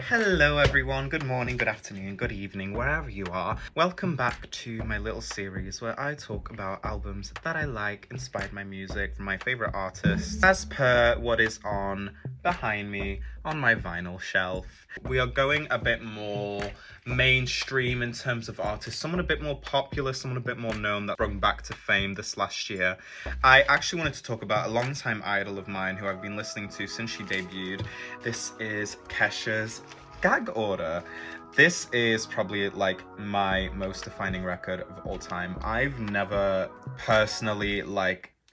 Hello everyone, good morning, good afternoon, good evening, wherever you are. Welcome back to my little series where I talk about albums that I like, inspired my music from my favourite artists, as per what is on behind me on my vinyl shelf. We are going a bit more mainstream in terms of artists, someone a bit more popular, someone a bit more known that sprung back to fame this last year. I actually wanted to talk about a longtime idol of mine who I've been listening to since she debuted. This is Kesha's Gag Order. This is probably like my most defining record of all time. I've never personally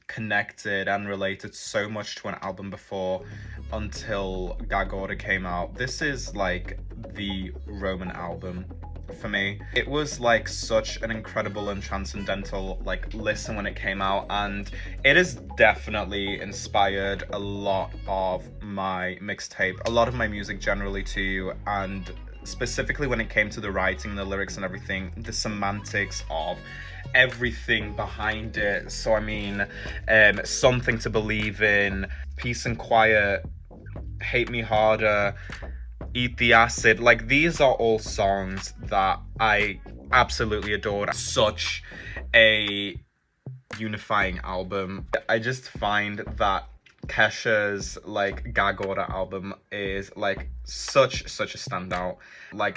connected and related so much to an album before until Gag Order came out. This is like the Roman album for me. It was like such an incredible and transcendental listen when it came out, and it has definitely inspired a lot of my mixtape, a lot of my music generally too, and specifically when it came to the writing, the lyrics and everything, the semantics of everything behind it. So I mean, Something to Believe In, Peace and Quiet, Hate Me Harder, Eat the Acid, like these are all songs that I absolutely adored. Such a unifying album. I just find that Kesha's Gag Order album is such a standout.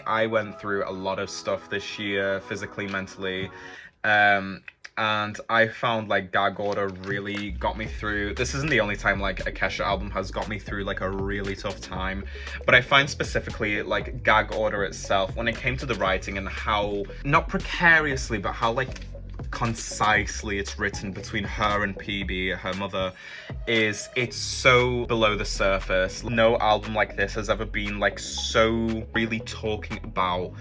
I went through a lot of stuff this year, physically, mentally, and I found Gag Order really got me through. This isn't the only time a Kesha album has got me through a really tough time, but I find specifically Gag Order itself, when it came to the writing and how, not precariously, but how concisely it's written between her and PB, her mother, it's so below the surface. No album like this has ever been so really talking about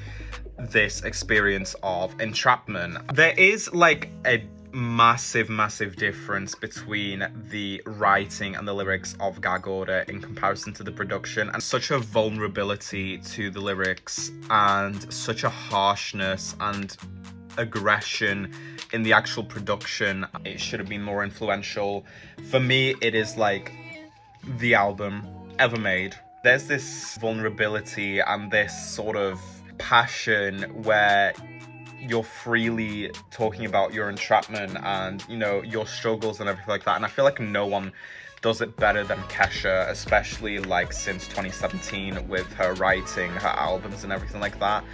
this experience of entrapment. There is a massive difference between the writing and the lyrics of Gag Order in comparison to the production, and such a vulnerability to the lyrics and such a harshness and aggression in the actual production. It should have been more influential. For me, it is the album ever made. There's this vulnerability and this sort of passion where you're freely talking about your entrapment and, you know, your struggles and everything like that. And I feel like no one does it better than Kesha, especially since 2017 with her writing, her albums and everything like that.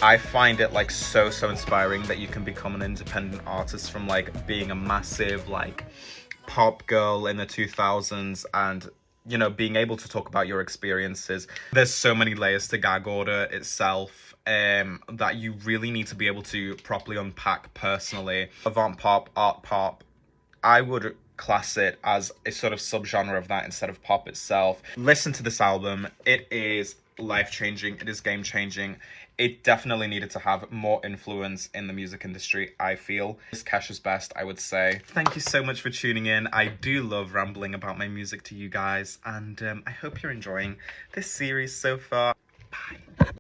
I find it so inspiring that you can become an independent artist from being a massive pop girl in the 2000s and, you know, being able to talk about your experiences. There's so many layers to Gag Order itself that you really need to be able to properly unpack personally. Avant pop, art pop, I would class it as a sort of subgenre of that instead of pop itself. Listen to this album. It is life-changing. It is game-changing. It definitely needed to have more influence in the music industry, I feel. It's Kesha's best, I would say. Thank you so much for tuning in. I do love rambling about my music to you guys, and I hope you're enjoying this series so far. Bye.